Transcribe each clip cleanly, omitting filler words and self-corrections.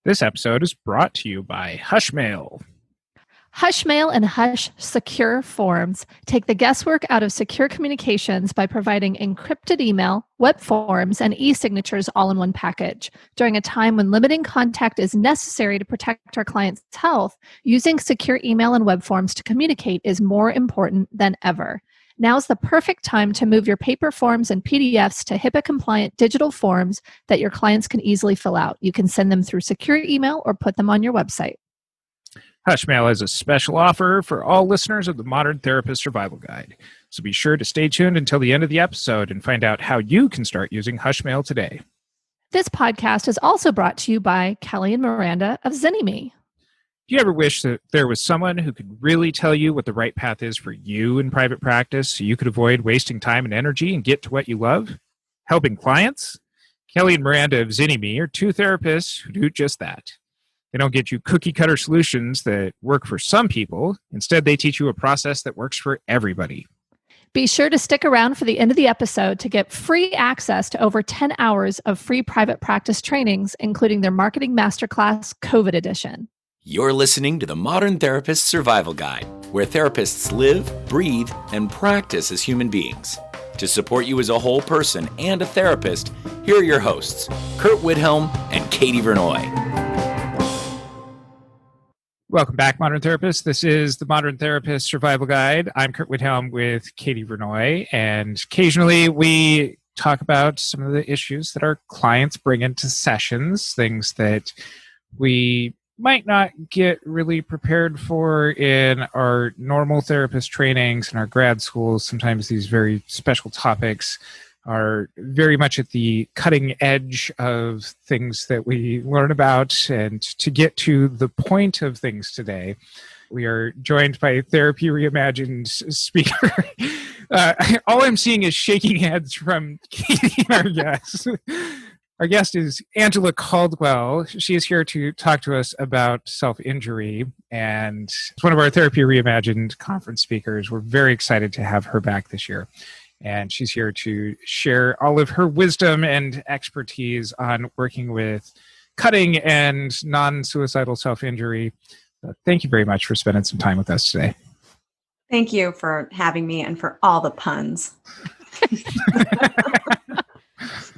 This episode is brought to you by Hushmail. Hushmail and Hush Secure Forms take the guesswork out of secure communications by providing encrypted email, web forms, and e-signatures all in one package. During a time when limiting contact is necessary to protect our clients' health, using secure email and web forms to communicate is more important than ever. Now's the perfect time to move your paper forms and PDFs to HIPAA-compliant digital forms that your clients can easily fill out. You can send them through secure email or put them on your website. Hushmail has a special offer for all listeners of the Modern Therapist Survival Guide. So be sure to stay tuned until the end of the episode and find out how you can start using Hushmail today. This podcast is also brought to you by Kelly and Miranda of Zynnyme. Do you ever wish that there was someone who could really tell you what the right path is for you in private practice so you could avoid wasting time and energy and get to what you love? Helping clients? Kelly and Miranda of Zynnyme are two therapists who do just that. They don't get you cookie-cutter solutions that work for some people. Instead, they teach you a process that works for everybody. Be sure to stick around for the end of the episode to get free access to over 10 hours of free private practice trainings, including their Marketing Masterclass COVID edition. You're listening to the Modern Therapist Survival Guide, where therapists live, breathe, and practice as human beings. To support you as a whole person and a therapist, here are your hosts, Curt Widhalm and Katie Vernoy. Welcome back, Modern Therapists. This is the Modern Therapist Survival Guide. I'm Curt Widhalm with Katie Vernoy, and occasionally we talk about some of the issues that our clients bring into sessions, things that we might not get really prepared for in our normal therapist trainings in our grad schools. Sometimes these very special topics are very much at the cutting edge of things that we learn about. And to get to the point of things today, we are joined by Therapy Reimagined speaker. All I'm seeing is shaking heads from Katie, our guest. Our guest is Angela Caldwell. She is here to talk to us about self-injury, and it's one of our Therapy Reimagined conference speakers. We're very excited to have her back this year. And she's here to share all of her wisdom and expertise on working with cutting and non-suicidal self-injury. Thank you very much for spending some time with us today. Thank you for having me and for all the puns.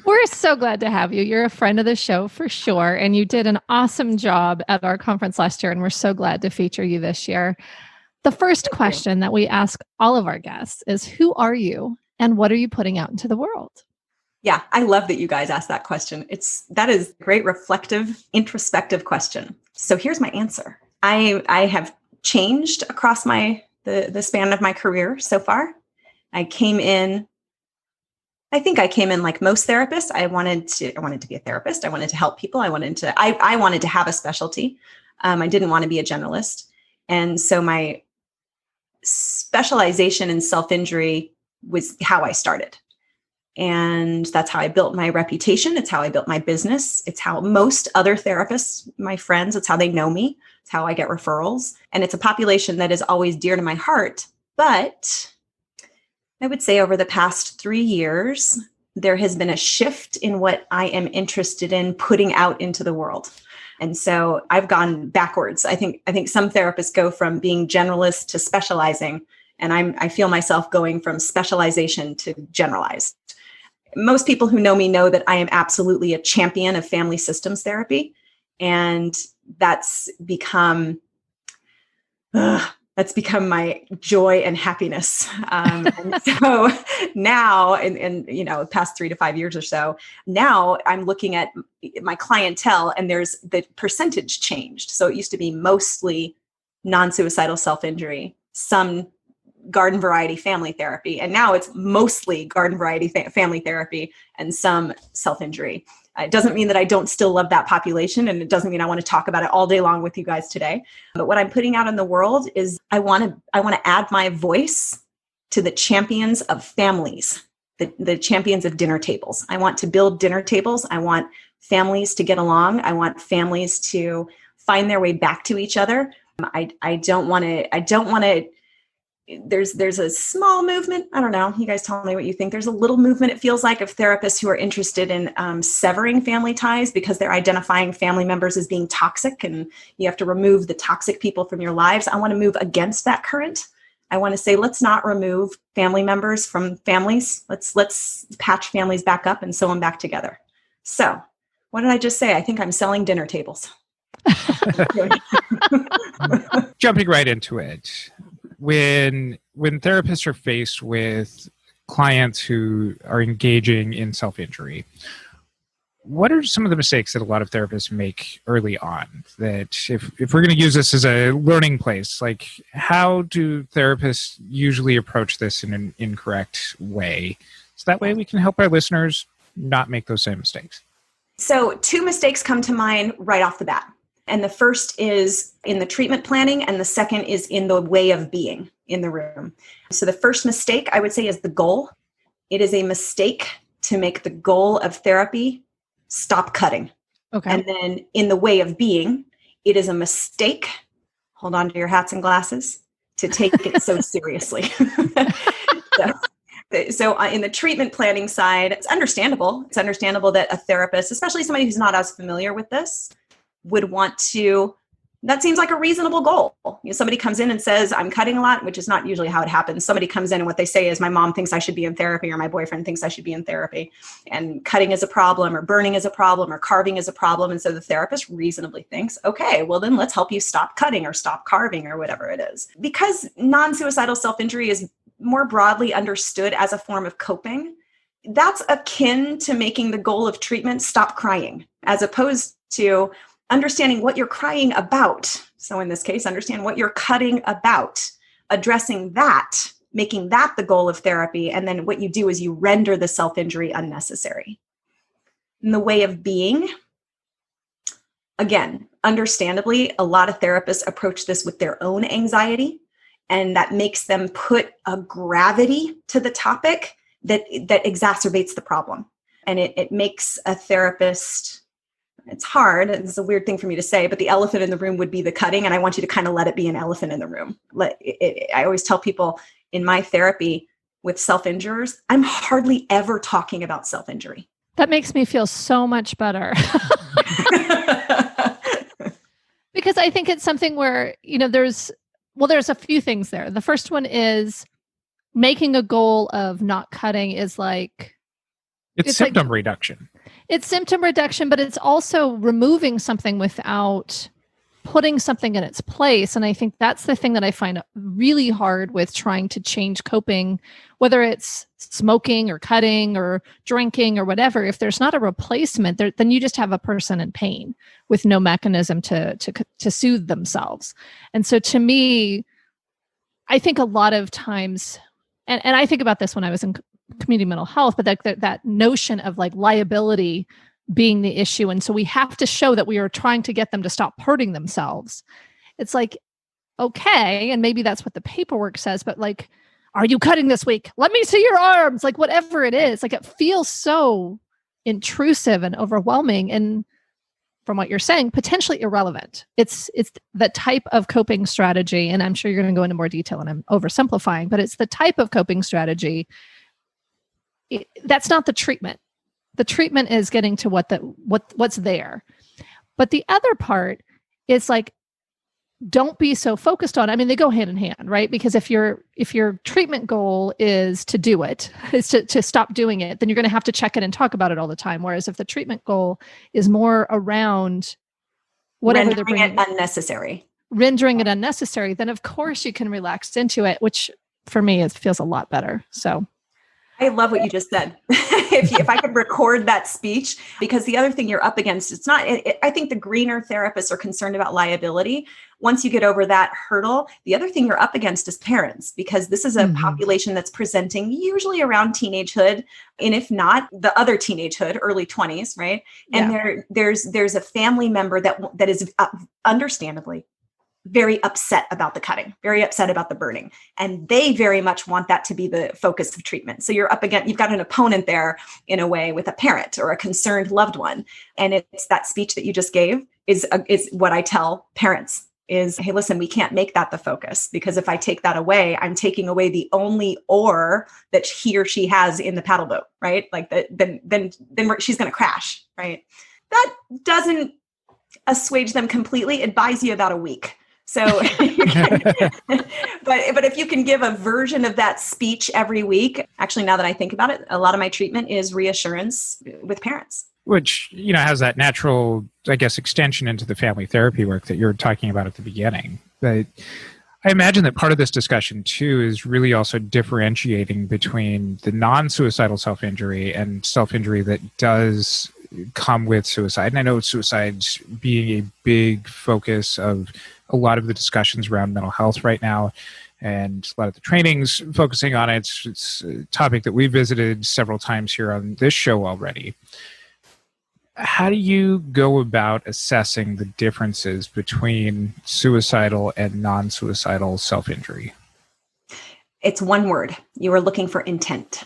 We're so glad to have you. You're a friend of the show for sure. And you did an awesome job at our conference last year. And we're so glad to feature you this year. The first question that we ask all of our guests is, who are you and what are you putting out into the world? Yeah, I love that you guys asked that question. That is a great reflective, introspective question. So here's my answer. I have changed across the span of my career so far. I think I came in like most therapists. I wanted to be a therapist. I wanted to help people. I wanted to have a specialty. I didn't want to be a generalist. And so my specialization in self-injury was how I started. And that's how I built my reputation. It's how I built my business. It's how most other therapists, my friends, it's how they know me. It's how I get referrals. And it's a population that is always dear to my heart. But I would say over the past 3 years, there has been a shift in what I am interested in putting out into the world. And so I've gone backwards. I think some therapists go from being generalist to specializing, and I feel myself going from specialization to generalized. Most people who know me know that I am absolutely a champion of family systems therapy, and that's become my joy and happiness. And so now, in the past 3 to 5 years or so, now I'm looking at my clientele, and there's the percentage changed. So it used to be mostly non-suicidal self-injury, some garden variety family therapy, and now it's mostly garden variety family therapy and some self-injury. It doesn't mean that I don't still love that population, and it doesn't mean I want to talk about it all day long with you guys today. But what I'm putting out in the world is I want to add my voice to the champions of families, the champions of dinner tables. I want to build dinner tables. I want families to get along. I want families to find their way back to each other. I don't want to there's a small movement. I don't know. You guys tell me what you think. There's a little movement, it feels like, of therapists who are interested in severing family ties because they're identifying family members as being toxic, and you have to remove the toxic people from your lives. I want to move against that current. I want to say, let's not remove family members from families. Let's patch families back up and sew them back together. So what did I just say? I think I'm selling dinner tables. Jumping right into it. When therapists are faced with clients who are engaging in self-injury, what are some of the mistakes that a lot of therapists make early on? That if we're going to use this as a learning place, like how do therapists usually approach this in an incorrect way? So that way we can help our listeners not make those same mistakes. So 2 mistakes come to mind right off the bat. And the first is in the treatment planning, and the second is in the way of being in the room. So the first mistake, I would say, is the goal. It is a mistake to make the goal of therapy stop cutting. Okay. And then in the way of being, it is a mistake, hold on to your hats and glasses, to take it so seriously. So in the treatment planning side, it's understandable. It's understandable that a therapist, especially somebody who's not as familiar with this, would want to, that seems like a reasonable goal. Somebody comes in and says, I'm cutting a lot, which is not usually how it happens. Somebody comes in and what they say is, my mom thinks I should be in therapy, or my boyfriend thinks I should be in therapy. And cutting is a problem, or burning is a problem, or carving is a problem. And so the therapist reasonably thinks, okay, well then let's help you stop cutting or stop carving or whatever it is. Because non-suicidal self-injury is more broadly understood as a form of coping, that's akin to making the goal of treatment stop crying, as opposed to understanding what you're crying about. So in this case, understand what you're cutting about, addressing that, making that the goal of therapy. And then what you do is you render the self-injury unnecessary. In the way of being, again, understandably, a lot of therapists approach this with their own anxiety, and that makes them put a gravity to the topic that exacerbates the problem. And it makes a therapist, it's hard, it's a weird thing for me to say, but the elephant in the room would be the cutting, and I want you to kind of let it be an elephant in the room. I always tell people in my therapy with self-injurers, I'm hardly ever talking about self-injury. That makes me feel so much better. Because I think it's something where, there's a few things there. The first one is making a goal of not cutting is like... It's symptom reduction. It's symptom reduction, but it's also removing something without putting something in its place. And I think that's the thing that I find really hard with trying to change coping, whether it's smoking or cutting or drinking or whatever. If there's not a replacement, then you just have a person in pain with no mechanism to soothe themselves. And so to me, I think a lot of times, and I think about this when I was in community mental health, but that notion of like liability being the issue. And so we have to show that we are trying to get them to stop hurting themselves. It's like, okay, and maybe that's what the paperwork says, but like, are you cutting this week? Let me see your arms, like whatever it is. Like it feels so intrusive and overwhelming. And from what you're saying, potentially irrelevant. It's the type of coping strategy, and I'm sure you're going to go into more detail and I'm oversimplifying, but it's the type of coping strategy. That's not the treatment. The treatment is getting to what's there. But the other part is like, don't be so focused on, they go hand in hand, right? Because if your treatment goal is to do it, is to stop doing it, then you're going to have to check it and talk about it all the time. Whereas if the treatment goal is more around whatever they're bringing, rendering it unnecessary, then of course you can relax into it, which for me, it feels a lot better. So I love what you just said. if I could record that speech, because the other thing you're up against, I think the greener therapists are concerned about liability. Once you get over that hurdle, the other thing you're up against is parents, because this is a population that's presenting usually around teenagehood. And if not the other teenagehood, early 20s, right? And there's a family member that is understandably very upset about the cutting, very upset about the burning. And they very much want that to be the focus of treatment. So you've got an opponent there in a way with a parent or a concerned loved one. And it's that speech that you just gave is what I tell parents is, hey, listen, we can't make that the focus, because if I take that away, I'm taking away the only oar that he or she has in the paddle boat, right? Like then she's going to crash, right? That doesn't assuage them completely. It buys you about a week. So, but if you can give a version of that speech every week, actually, now that I think about it, a lot of my treatment is reassurance with parents. Which, has that natural, I guess, extension into the family therapy work that you're talking about at the beginning. But I imagine that part of this discussion, too, is really also differentiating between the non-suicidal self-injury and self-injury that does come with suicide. And I know suicide being a big focus of a lot of the discussions around mental health right now, and a lot of the trainings focusing on it. It's a topic that we visited several times here on this show already. How do you go about assessing the differences between suicidal and non-suicidal self-injury? It's one word. You are looking for intent.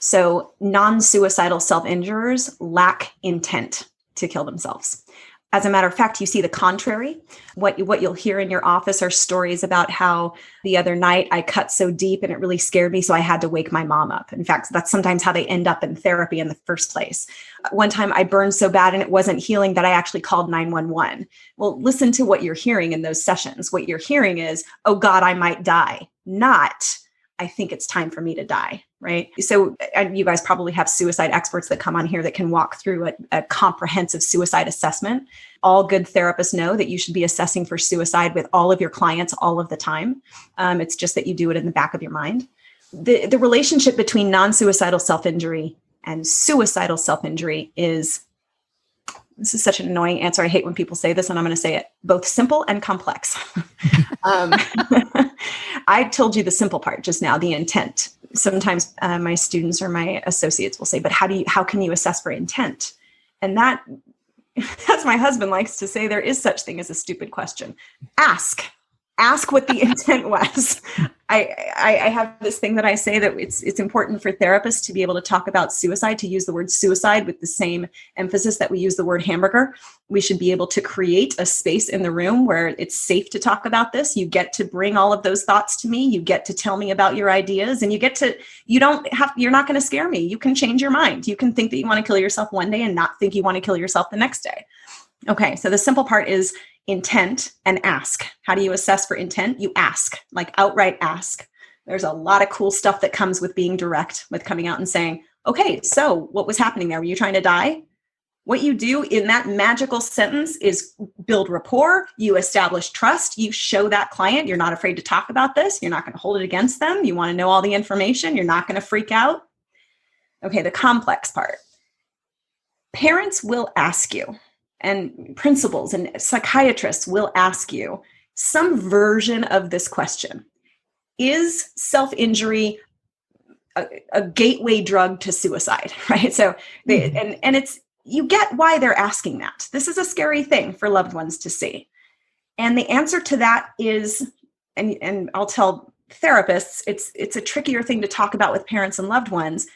So non-suicidal self-injurers lack intent to kill themselves. As a matter of fact, you see the contrary. What you'll hear in your office are stories about how the other night I cut so deep and it really scared me, so I had to wake my mom up. In fact, that's sometimes how they end up in therapy in the first place. One time I burned so bad and it wasn't healing that I actually called 911. Well, listen to what you're hearing in those sessions. What you're hearing is, oh God, I might die. Not, I think it's time for me to die, right? So you guys probably have suicide experts that come on here that can walk through a comprehensive suicide assessment. All good therapists know that you should be assessing for suicide with all of your clients all of the time. It's just that you do it in the back of your mind. The relationship between non-suicidal self-injury and suicidal self-injury is, this is such an annoying answer. I hate when people say this, and I'm going to say it, both simple and complex. I told you the simple part just now, the intent. Sometimes my students or my associates will say, but how can you assess for intent? And that's my husband likes to say, there is such thing as a stupid question. Ask what the intent was. I have this thing that I say that it's important for therapists to be able to talk about suicide, to use the word suicide with the same emphasis that we use the word hamburger. We should be able to create a space in the room where it's safe to talk about this. You get to bring all of those thoughts to me. You get to tell me about your ideas, and you're not going to scare me. You can change your mind. You can think that you want to kill yourself one day and not think you want to kill yourself the next day. Okay, so the simple part is intent and ask. How do you assess for intent? You ask, like outright ask. There's a lot of cool stuff that comes with being direct, with coming out and saying, okay, so what was happening there? Were you trying to die? What you do in that magical sentence is build rapport. You establish trust. You show that client you're not afraid to talk about this. You're not going to hold it against them. You want to know all the information. You're not going to freak out. Okay, the complex part. Parents will ask you, and principals and psychiatrists will ask you some version of this question. Is self-injury a gateway drug to suicide, right? So and it's, you get why they're asking that. This is a scary thing for loved ones to see. And the answer to that is, and I'll tell therapists, it's a trickier thing to talk about with parents and loved ones,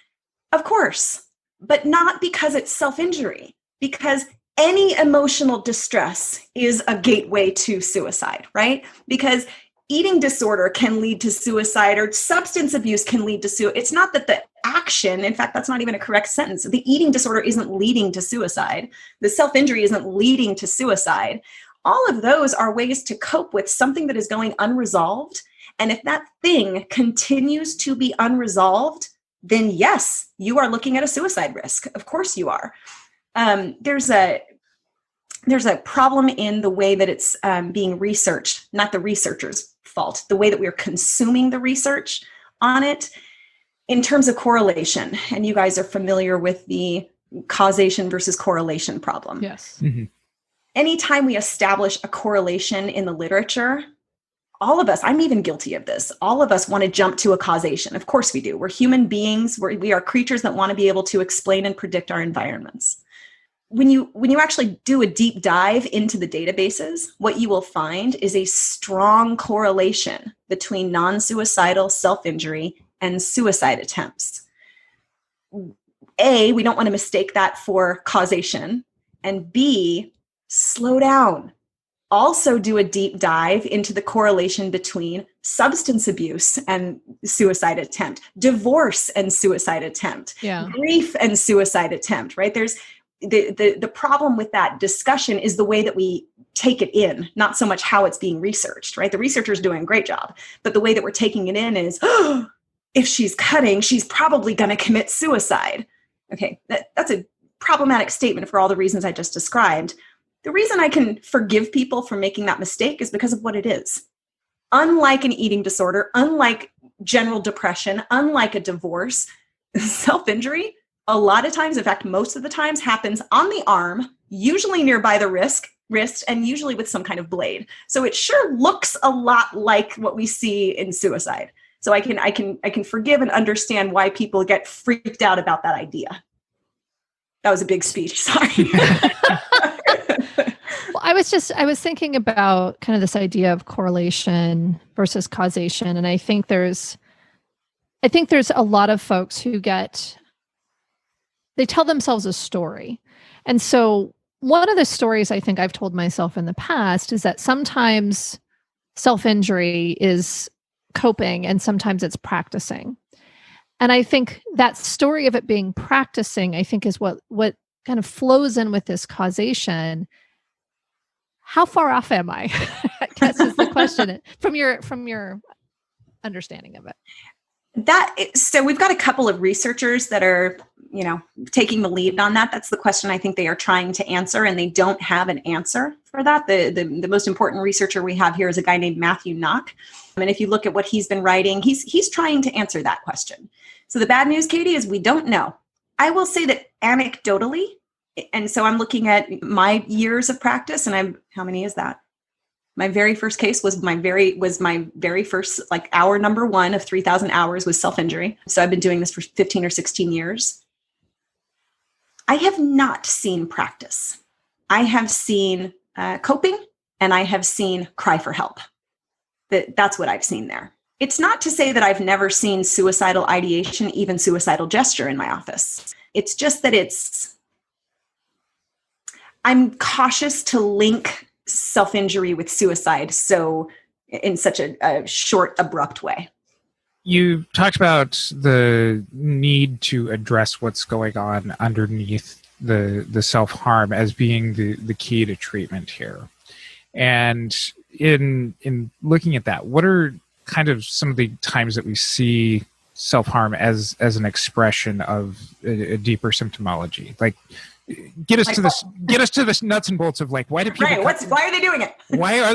of course, but not because it's self-injury, because any emotional distress is a gateway to suicide, right? Because eating disorder can lead to suicide, or substance abuse can lead to suicide. It's not that the action, in fact, that's not even a correct sentence. The eating disorder isn't leading to suicide. The self-injury isn't leading to suicide. All of those are ways to cope with something that is going unresolved. And if that thing continues to be unresolved, then yes, you are looking at a suicide risk. Of course you are. There's a problem in the way that it's being researched, not the researcher's fault, the way that we're consuming the research on it in terms of correlation. And you guys are familiar with the causation versus correlation problem. Yes. Mm-hmm. Anytime we establish a correlation in the literature, all of us, I'm even guilty of this, all of us want to jump to a causation. Of course we do. We're human beings. We are creatures that want to be able to explain and predict our environments. When you actually do a deep dive into the databases, what you will find is a strong correlation between non-suicidal self-injury and suicide attempts. A, we don't want to mistake that for causation. And B, slow down. also do a deep dive into the correlation between substance abuse and suicide attempt, divorce and suicide attempt, grief and suicide attempt, right? There's the problem with that discussion is the way that we take it in, not so much how it's being researched, right? The researcher's doing a great job, but the way that we're taking it in is, oh, if she's cutting, she's probably going to commit suicide. Okay, that's a problematic statement for all the reasons I just described. The reason I can forgive people for making that mistake is because of what it is. Unlike an eating disorder, unlike general depression, unlike a divorce, self-injury, a lot of times, in fact, most of the times, happens on the arm, usually nearby the wrist, and usually with some kind of blade. So it sure looks a lot like what we see in suicide. So I can forgive and understand why people get freaked out about that idea. That was a big speech. Sorry. Well, I was thinking about kind of this idea of correlation versus causation. And I think there's a lot of folks who they tell themselves a story. And so one of the stories I think I've told myself in the past is that sometimes self-injury is coping and sometimes it's practicing. And I think that story of it being practicing, I think, is what kind of flows in with this causation. How far off am I? I guess is the question from your understanding of it. So we've got a couple of researchers that are, taking the lead on that. That's the question I think they are trying to answer, and they don't have an answer for that. The most important researcher we have here is a guy named Matthew Knock. And if you look at what he's been writing, he's trying to answer that question. So the bad news, Katie, is we don't know. I will say that anecdotally, and so I'm looking at my years of practice, and how many is that? My very first case was my very first, like, hour number one of 3,000 hours was self-injury. So I've been doing this for 15 or 16 years. I have not seen practice. I have seen coping, and I have seen cry for help. That's what I've seen there. It's not to say that I've never seen suicidal ideation, even suicidal gesture in my office. It's just that I'm cautious to link self-injury with suicide so in such a short, abrupt way. You talked about the need to address what's going on underneath the self-harm as being the key to treatment here. And in looking at that, what are kind of some of the times that we see self-harm as an expression of a deeper symptomology? Like, get us to this nuts and bolts of, like, why do people why are they doing it?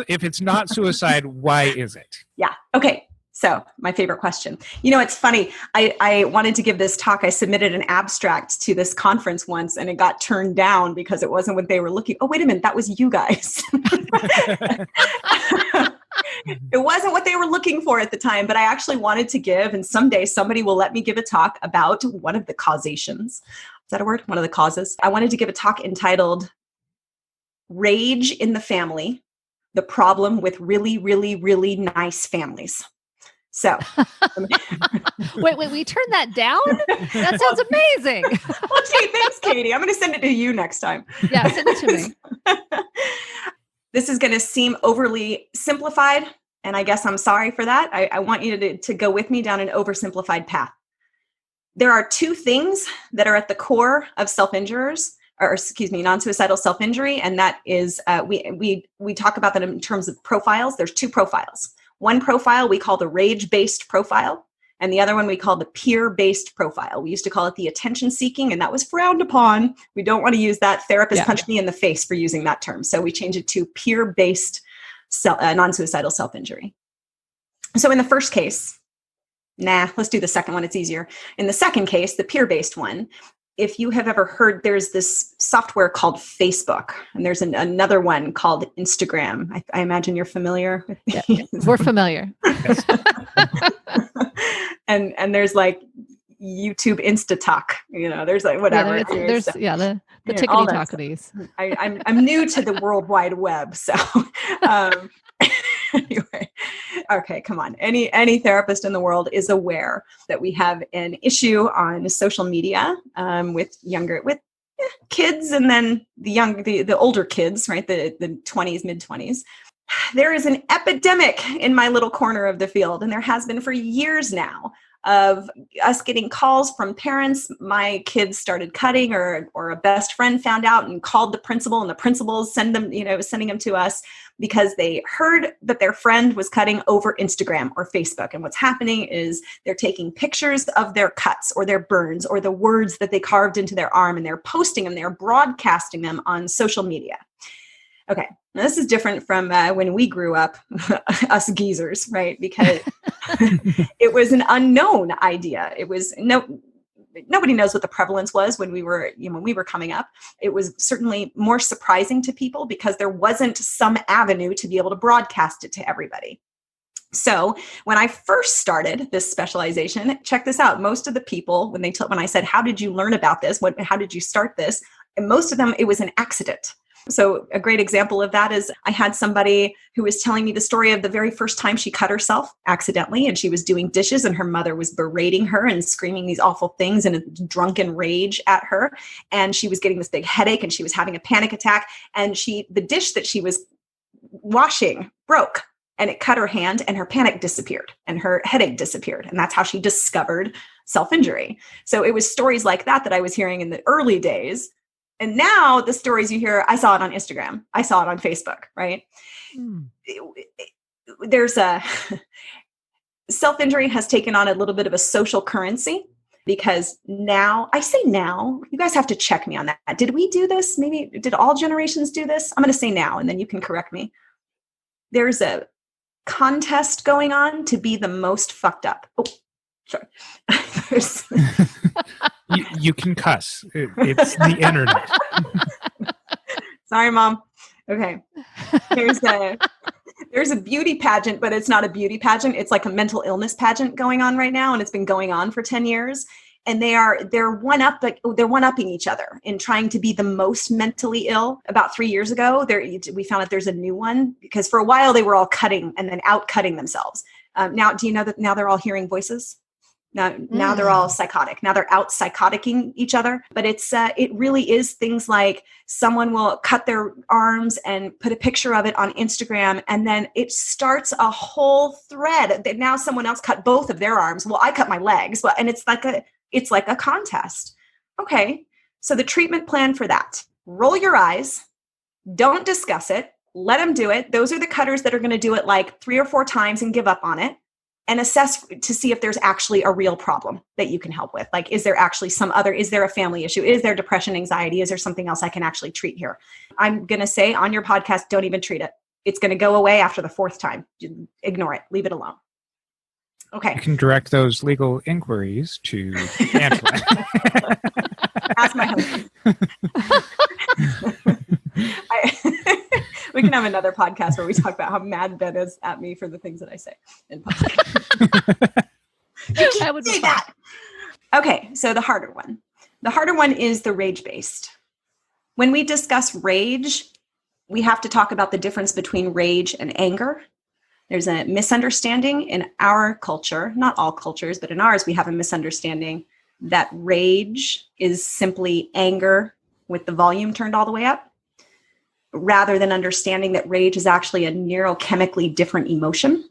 If it's not suicide, why is it? Yeah. Okay. So my favorite question. It's funny. I wanted to give this talk. I submitted an abstract to this conference once, and it got turned down because it wasn't what they were looking. Oh, wait a minute. That was you guys. It wasn't what they were looking for at the time, but I actually wanted to give, and someday somebody will let me give a talk about one of the causations. Is that a word? One of the causes. I wanted to give a talk entitled Rage in the Family, the Problem with Really, Really, Really Nice Families. So, wait, we turned that down? That sounds amazing. Well, gee, thanks, Katie. I'm going to send it to you next time. Yeah, send it to me. This is going to seem overly simplified, and I guess I'm sorry for that. I want you to go with me down an oversimplified path. There are two things that are at the core of non-suicidal self-injury, and that is we talk about that in terms of profiles. There's two profiles. One profile we call the rage-based profile, and the other one we call the peer-based profile. We used to call it the attention-seeking, and that was frowned upon. We don't want to use that. Therapists punched me in the face for using that term. So we changed it to peer-based non-suicidal self-injury. So in the first case, let's do the second one. It's easier. In the second case, the peer-based one, if you have ever heard, there's this software called Facebook, and there's another one called Instagram. I imagine you're familiar with these. Yeah, we're familiar. and there's like YouTube Instatalk, there's like whatever. Yeah, there's the tickety-talkities. I'm new to the World Wide Web, so anyway, okay, come on. Any therapist in the world is aware that we have an issue on social media with kids, and then the older kids, right? The 20s, mid-20s. There is an epidemic in my little corner of the field, and there has been for years now, of us getting calls from parents. My kids started cutting, or a best friend found out and called the principal, and the principal sending them to us because they heard that their friend was cutting over Instagram or Facebook. And what's happening is they're taking pictures of their cuts or their burns or the words that they carved into their arm, and they're posting them, they're broadcasting them on social media. Okay, now this is different from when we grew up, us geezers, right? Because it was an unknown idea. It was nobody knows what the prevalence was when we were coming up. It was certainly more surprising to people because there wasn't some avenue to be able to broadcast it to everybody. So when I first started this specialization, check this out. Most of the people, when I said, how did you learn about this? How did you start this? And most of them, it was an accident. So a great example of that is I had somebody who was telling me the story of the very first time she cut herself accidentally, and she was doing dishes and her mother was berating her and screaming these awful things in a drunken rage at her. And she was getting this big headache and she was having a panic attack, and the dish that she was washing broke and it cut her hand, and her panic disappeared and her headache disappeared. And that's how she discovered self-injury. So it was stories like that I was hearing in the early days. And now the stories you hear, I saw it on Instagram. I saw it on Facebook, right? There's self-injury has taken on a little bit of a social currency, because now, you guys have to check me on that. Did we do this? Maybe, did all generations do this? I'm going to say now, and then you can correct me. There's a contest going on to be the most fucked up. Oh, sorry. You can cuss. It's the internet. Sorry, Mom. Okay. There's a beauty pageant, but it's not a beauty pageant. It's like a mental illness pageant going on right now, and it's been going on for 10 years. And they're one-upping each other in trying to be the most mentally ill. About 3 years ago, we found out there's a new one, because for a while they were all cutting and then out-cutting themselves. Now, do you know that now they're all hearing voices? Now they're all psychotic. Now they're out psychoticking each other. But it really is things like someone will cut their arms and put a picture of it on Instagram, and then it starts a whole thread that now someone else cut both of their arms. Well, I cut my legs. Well, and it's like a contest. Okay, so the treatment plan for that: roll your eyes, don't discuss it, let them do it. Those are the cutters that are going to do it like 3 or 4 times and give up on it. And assess to see if there's actually a real problem that you can help with. Like, is there actually is there a family issue? Is there depression, anxiety? Is there something else I can actually treat here? I'm going to say on your podcast, don't even treat it. It's going to go away after the 4th time. Ignore it. Leave it alone. Okay. You can direct those legal inquiries to Angela. Ask my husband. We can have another podcast where we talk about how mad Ben is at me for the things that I say in public. That would be fun. Okay, so the harder one. The harder one is the rage-based. When we discuss rage, we have to talk about the difference between rage and anger. There's a misunderstanding in our culture, not all cultures, but in ours, we have a misunderstanding that rage is simply anger with the volume turned all the way up, rather than understanding that rage is actually a neurochemically different emotion.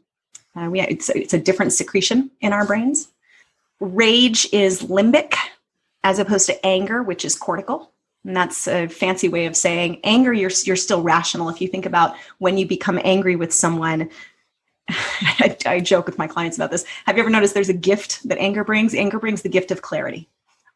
It's a different secretion in our brains. Rage is limbic as opposed to anger, which is cortical. And that's a fancy way of saying anger, you're still rational. If you think about when you become angry with someone, I joke with my clients about this. Have you ever noticed there's a gift that anger brings? Anger brings the gift of clarity.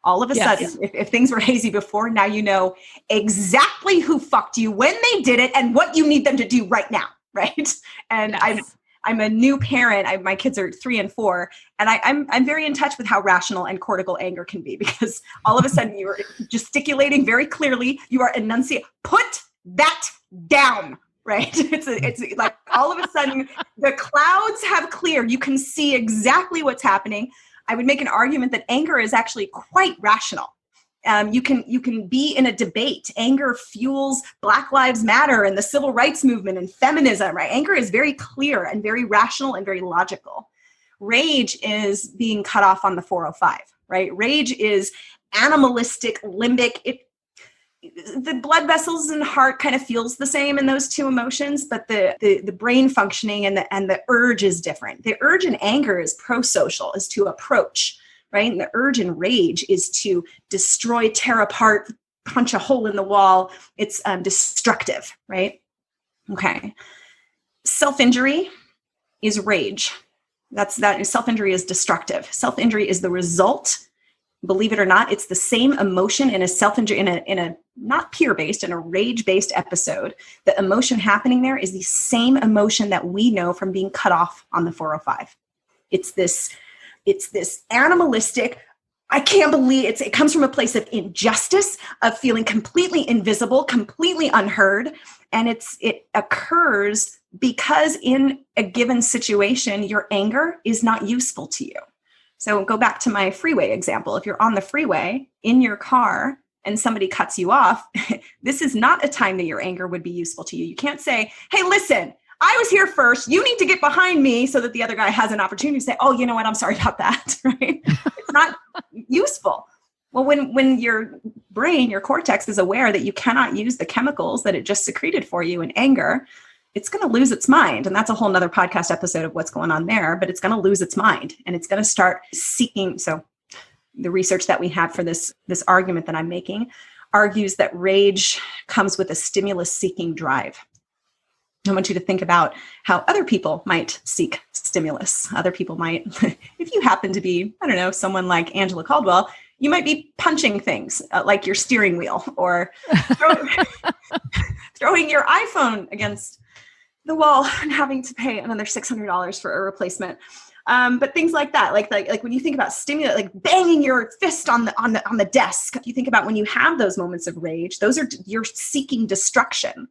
All of a sudden, if things were hazy before, now you know exactly who fucked you, when they did it, and what you need them to do right now, right? And I'm a new parent. My kids are 3 and 4, and I'm very in touch with how rational and cortical anger can be, because all of a sudden you are gesticulating very clearly. You are enunciating. Put that down, right? It's like all of a sudden the clouds have cleared. You can see exactly what's happening. I would make an argument that anger is actually quite rational. You can be in a debate. Anger fuels Black Lives Matter and the civil rights movement and feminism, right? Anger is very clear and very rational and very logical. Rage is being cut off on the 405, right? Rage is animalistic, limbic. the blood vessels and heart kind of feels the same in those two emotions, but the brain functioning and the urge is different. The urge in anger is pro-social, is to approach, right? And the urge in rage is to destroy, tear apart, punch a hole in the wall. It's destructive, right? Okay. Self-injury is rage. Self-injury is destructive. Self-injury is the result. Believe it or not, it's the same emotion in a self-injury, in a not peer-based, in a rage-based episode. The emotion happening there is the same emotion that we know from being cut off on the 405. It's this animalistic, I can't believe it comes from a place of injustice, of feeling completely invisible, completely unheard. And it occurs because in a given situation, your anger is not useful to you. So go back to my freeway example. If you're on the freeway in your car and somebody cuts you off, this is not a time that your anger would be useful to you. You can't say, hey, listen, I was here first. You need to get behind me, so that the other guy has an opportunity to say, oh, you know what? I'm sorry about that. Right? It's not useful. Well, when your brain, your cortex is aware that you cannot use the chemicals that it just secreted for you in anger, it's going to lose its mind. And that's a whole nother podcast episode of what's going on there, but it's going to lose its mind and it's going to start seeking. So the research that we have for this argument that I'm making argues that rage comes with a stimulus seeking drive. I want you to think about how other people might seek stimulus. Other people might, if you happen to be, I don't know, someone like Angela Caldwell, you might be punching things like your steering wheel, or throwing your iPhone against the wall and having to pay another $600 for a replacement. But things like that, like when you think about stimulus, like banging your fist on the desk, if you think about when you have those moments of rage, you're seeking destruction.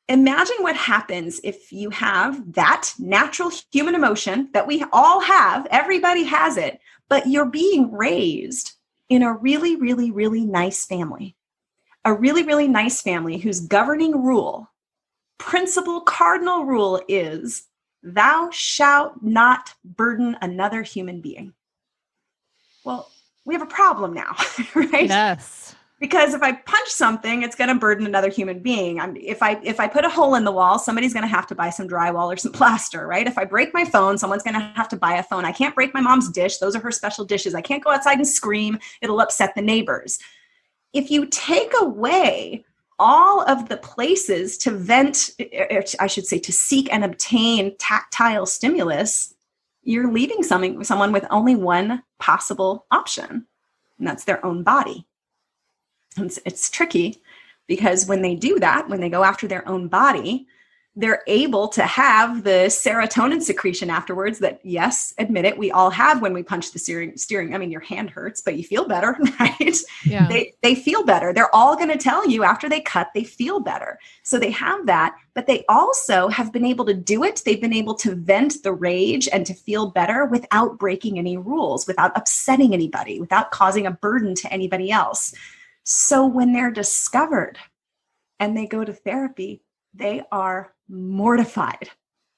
Imagine what happens if you have that natural human emotion that we all have, everybody has it, but you're being raised in a really, really, really nice family. A really, really nice family whose governing rule, principal cardinal rule is, thou shalt not burden another human being. Well, we have a problem now, right? Yes. Because if I punch something, it's going to burden another human being. If I put a hole in the wall, somebody's going to have to buy some drywall or some plaster, right? If I break my phone, someone's going to have to buy a phone. I can't break my mom's dish. Those are her special dishes. I can't go outside and scream. It'll upset the neighbors. If you take away all of the places to vent, I should say, to seek and obtain tactile stimulus, you're leaving someone with only one possible option, and that's their own body. It's tricky because when they do that, when they go after their own body, they're able to have the serotonin secretion afterwards that, yes, admit it, we all have when we punch the steering. I mean, your hand hurts, but you feel better, right? Yeah. They feel better. They're all going to tell you after they cut, they feel better. So they have that, but they also have been able to do it. They've been able to vent the rage and to feel better without breaking any rules, without upsetting anybody, without causing a burden to anybody else. So when they're discovered and they go to therapy, they are mortified.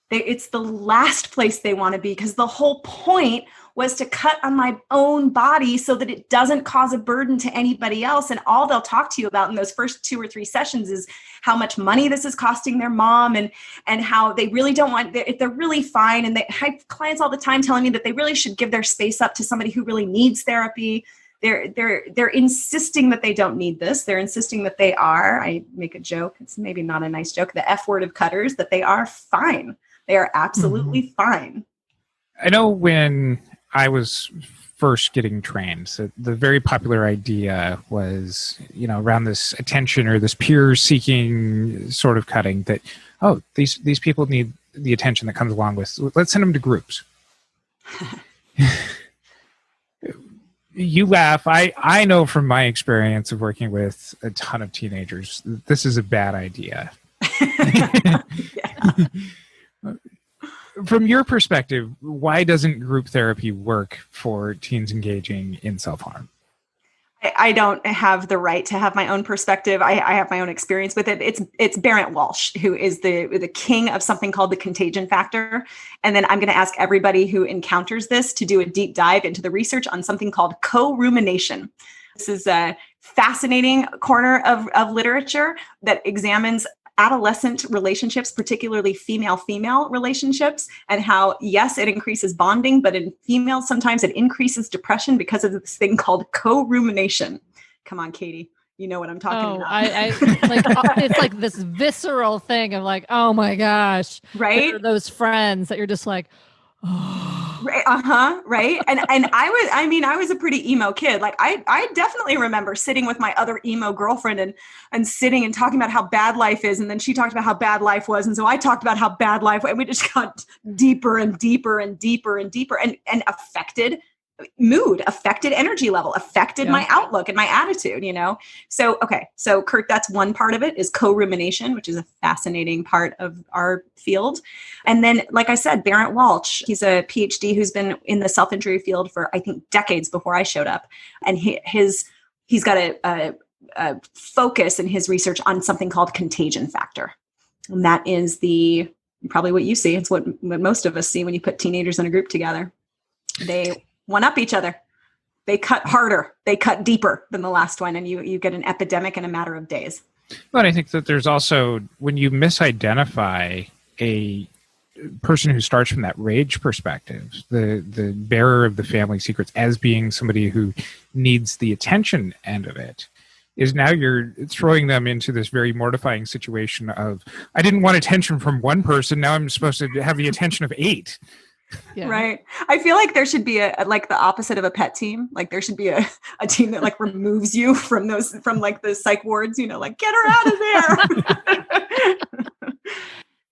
It's the last place they want to be, because the whole point was to cut on my own body so that it doesn't cause a burden to anybody else. And all they'll talk to you about in those first 2 or 3 sessions is how much money this is costing their mom, and how they really don't want, they're really fine. And I have clients all the time telling me that they really should give their space up to somebody who really needs therapy. They're insisting that they don't need this. They're insisting that they are, I make a joke, it's maybe not a nice joke, the F word of cutters, that they are fine. They are absolutely fine. I know when I was first getting trained, so the very popular idea was, around this attention or this peer seeking sort of cutting, that, oh, these people need the attention that comes along with, let's send them to groups. You laugh. I know from my experience of working with a ton of teenagers, this is a bad idea. From your perspective, why doesn't group therapy work for teens engaging in self-harm? I don't have the right to have my own perspective. I have my own experience with it. It's Barrett Walsh, who is the king of something called the contagion factor. And then I'm going to ask everybody who encounters this to do a deep dive into the research on something called co-rumination. This is fascinating corner of literature that examines adolescent relationships, particularly female-female relationships, and how, yes, it increases bonding, but in females, sometimes it increases depression because of this thing called co-rumination. Come on, Katie. You know what I'm talking about. I like it's like this visceral thing of like, oh my gosh. Right? There are those friends that you're just like, oh. Right. Right. And I was a pretty emo kid. Like I definitely remember sitting with my other emo girlfriend and sitting and talking about how bad life is. And then she talked about how bad life was. And so I talked about how bad life was. And we just got deeper and deeper and deeper and deeper and affected mood, affected energy level, affected my outlook and my attitude, So, okay. So Curt, that's one part of it is co-rumination, which is a fascinating part of our field. And then, like I said, Barrett Walsh, he's a PhD who's been in the self-injury field for, I think, decades before I showed up. And he's got a focus in his research on something called contagion factor. And that is probably what you see. It's what most of us see when you put teenagers in a group together. They one up each other. They cut harder. They cut deeper than the last one. And you get an epidemic in a matter of days. But I think that there's also, when you misidentify a person who starts from that rage perspective, the bearer of the family secrets as being somebody who needs the attention end of it, is now you're throwing them into this very mortifying situation of, I didn't want attention from one person. Now I'm supposed to have the attention of 8. Yeah. Right. I feel like there should be like the opposite of a pet team. Like there should be a team that like removes you from like the psych wards, like get her out of there.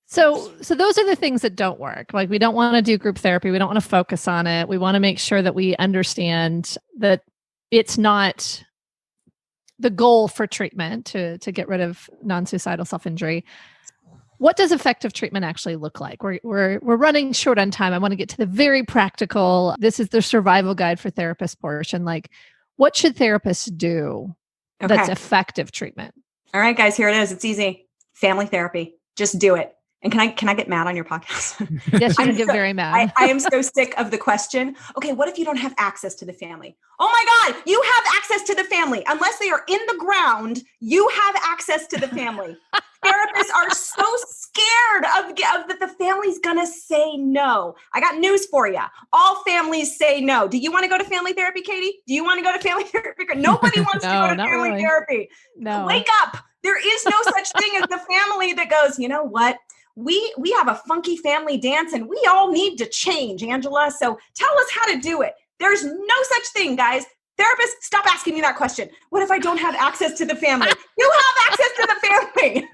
So those are the things that don't work. Like we don't want to do group therapy. We don't want to focus on it. We want to make sure that we understand that it's not the goal for treatment to get rid of non-suicidal self-injury. What does effective treatment actually look like? We're running short on time. I want to get to the very practical. This is the survival guide for therapists portion. Like, what should therapists do that's effective treatment? All right, guys, here it is. It's easy. Family therapy. Just do it. And can I get mad on your podcast? Yes, you can get very mad. I am so sick of the question. Okay, what if you don't have access to the family? Oh my God, you have access to the family. Unless they are in the ground, you have access to the family. Therapists are so scared of that the family's gonna say no. I got news for you. All families say no. Do you want to go to family therapy, Katie? Do you want to go to family therapy? Nobody wants to go to family therapy. No. Wake up. There is no such thing as the family that goes, you know what? We have a funky family dance and we all need to change, Angela. So tell us how to do it. There's no such thing, guys. Therapists, stop asking me that question. What if I don't have access to the family? You have access to the family.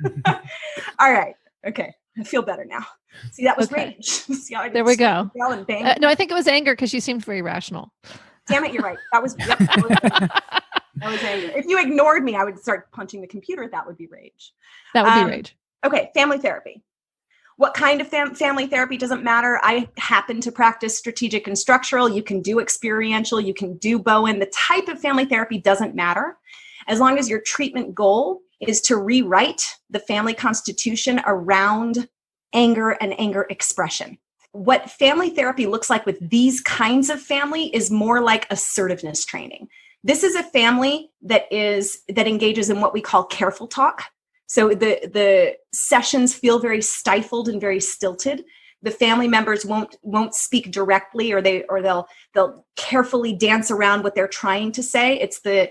All right. Okay. I feel better now. See, that was rage. See how there we go. No, I think it was anger because you seemed very rational. Damn it. You're right. That was anger. If you ignored me, I would start punching the computer. That would be rage. That would be rage. Okay. Family therapy. What kind of family therapy doesn't matter. I happen to practice strategic and structural. You can do experiential. You can do Bowen. The type of family therapy doesn't matter. As long as your treatment goal is to rewrite the family constitution around anger and anger expression. What family therapy looks like with these kinds of family is more like assertiveness training. This is a family that engages in what we call careful talk. So the sessions feel very stifled and very stilted. The family members won't speak directly, or they'll carefully dance around what they're trying to say. It's the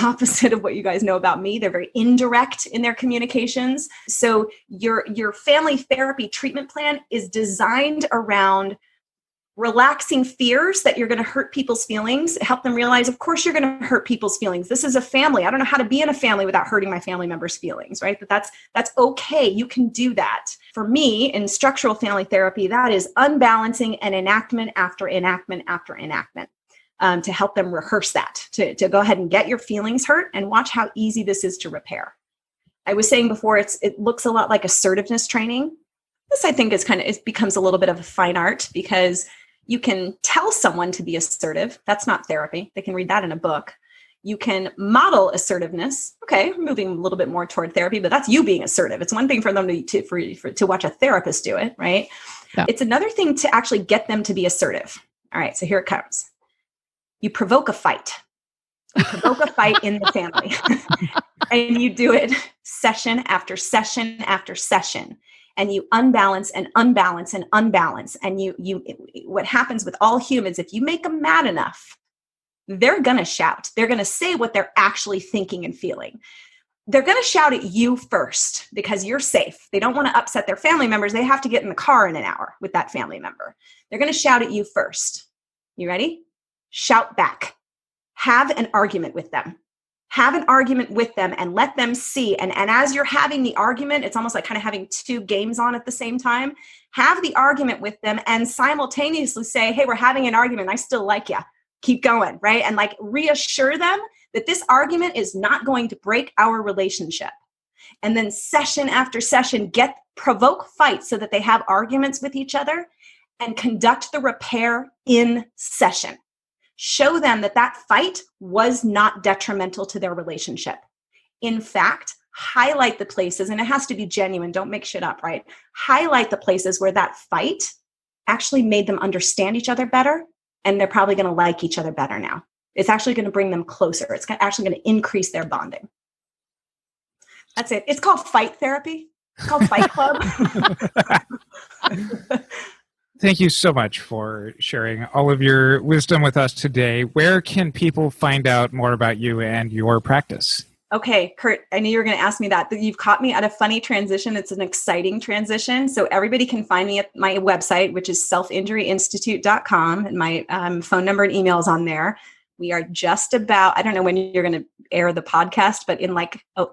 opposite of what you guys know about me. They're very indirect in their communications. So your family therapy treatment plan is designed around relaxing fears that you're going to hurt people's feelings, help them realize, of course, you're going to hurt people's feelings. This is a family. I don't know how to be in a family without hurting my family members' feelings, right? But that's okay. You can do that. For me, in structural family therapy, that is unbalancing and enactment after enactment after enactment to help them rehearse that, to go ahead and get your feelings hurt and watch how easy this is to repair. I was saying before, it looks a lot like assertiveness training. This, I think, it becomes a little bit of a fine art because you can tell someone to be assertive. That's not therapy. They can read that in a book. You can model assertiveness. Okay, moving a little bit more toward therapy, but that's you being assertive. It's one thing for them to watch a therapist do it, right? Yeah. It's another thing to actually get them to be assertive. All right, so here it comes. You provoke a fight. You provoke a fight in the family. And you do it session after session after session. And you unbalance and unbalance and unbalance. And what happens with all humans, if you make them mad enough, they're going to shout. They're going to say what they're actually thinking and feeling. They're going to shout at you first because you're safe. They don't want to upset their family members. They have to get in the car in an hour with that family member. They're going to shout at you first. You ready? Shout back. Have an argument with them. Have an argument with them and let them see. And as you're having the argument, it's almost like kind of having two games on at the same time. Have the argument with them and simultaneously say, hey, we're having an argument. I still like you. Keep going, right? And like reassure them that this argument is not going to break our relationship. And then session after session, provoke fights so that they have arguments with each other and conduct the repair in session. Show them that fight was not detrimental to their relationship. In fact, highlight the places, and it has to be genuine, don't make shit up, right? Highlight the places where that fight actually made them understand each other better, and they're probably going to like each other better now. It's actually going to bring them closer. It's actually going to increase their bonding. That's it. It's called fight therapy. It's called Fight Club. Thank you so much for sharing all of your wisdom with us today. Where can people find out more about you and your practice? Okay, Curt, I knew you were going to ask me that. You've caught me at a funny transition. It's an exciting transition. So everybody can find me at my website, which is selfinjuryinstitute.com. And my phone number and email is on there. We are just about, I don't know when you're going to air the podcast, but in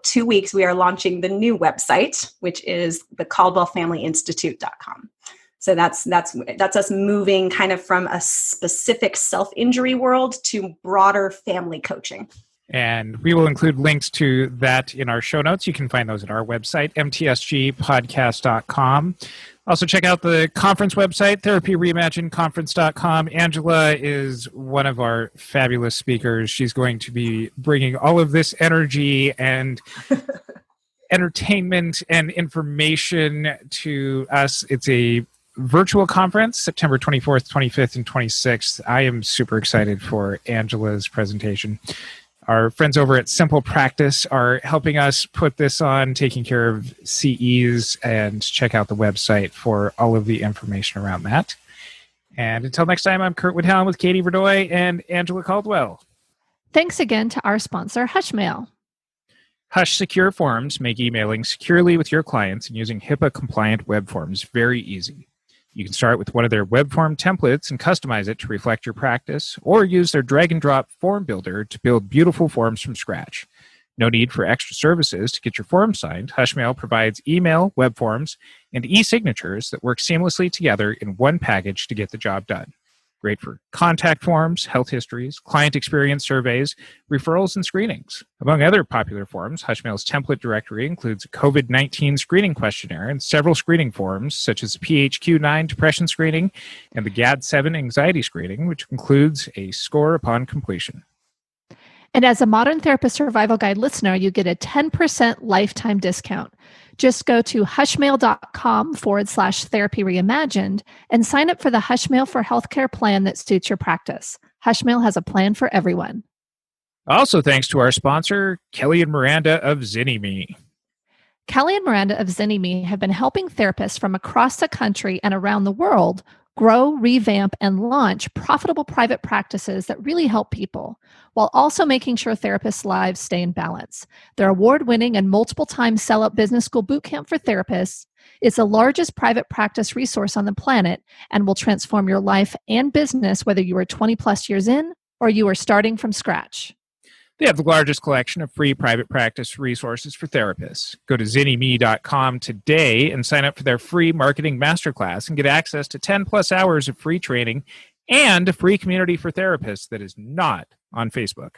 2 weeks, we are launching the new website, which is the CaldwellFamilyInstitute.com. So that's us moving kind of from a specific self-injury world to broader family coaching. And we will include links to that in our show notes. You can find those at our website, mtsgpodcast.com. Also check out the conference website, therapyreimagineconference.com. Angela is one of our fabulous speakers. She's going to be bringing all of this energy and entertainment and information to us. It's a virtual conference, September 24th, 25th, and 26th. I am super excited for Angela's presentation. Our friends over at Simple Practice are helping us put this on, taking care of CEs, and check out the website for all of the information around that. And until next time, I'm Curt Widhalm with Katie Vernoy and Angela Caldwell. Thanks again to our sponsor, Hushmail. Hush Secure Forms make emailing securely with your clients and using HIPAA-compliant web forms very easy. You can start with one of their web form templates and customize it to reflect your practice, or use their drag-and-drop form builder to build beautiful forms from scratch. No need for extra services to get your form signed. Hushmail provides email, web forms, and e-signatures that work seamlessly together in one package to get the job done. Great for contact forms, health histories, client experience surveys, referrals, and screenings. Among other popular forms, Hushmail's template directory includes a COVID-19 screening questionnaire and several screening forms, such as the PHQ-9 depression screening and the GAD-7 anxiety screening, which includes a score upon completion. And as a Modern Therapist Survival Guide listener, you get a 10% lifetime discount. Just go to hushmail.com/therapy reimagined and sign up for the Hushmail for Healthcare plan that suits your practice. Hushmail has a plan for everyone. Also, thanks to our sponsor, Kelly and Miranda of ZinnyMe. Kelly and Miranda of ZinnyMe have been helping therapists from across the country and around the world grow, revamp, and launch profitable private practices that really help people, while also making sure therapists' lives stay in balance. Their award-winning and multiple-time sellout business school bootcamp for therapists is the largest private practice resource on the planet and will transform your life and business whether you are 20-plus years in or you are starting from scratch. They have the largest collection of free private practice resources for therapists. Go to ZinnyMe.com today and sign up for their free marketing masterclass and get access to 10-plus hours of free training and a free community for therapists that is not on Facebook.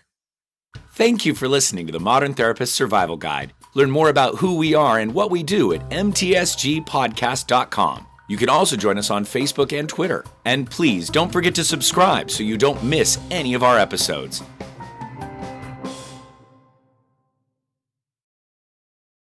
Thank you for listening to the Modern Therapist Survival Guide. Learn more about who we are and what we do at mtsgpodcast.com. You can also join us on Facebook and Twitter. And please don't forget to subscribe so you don't miss any of our episodes.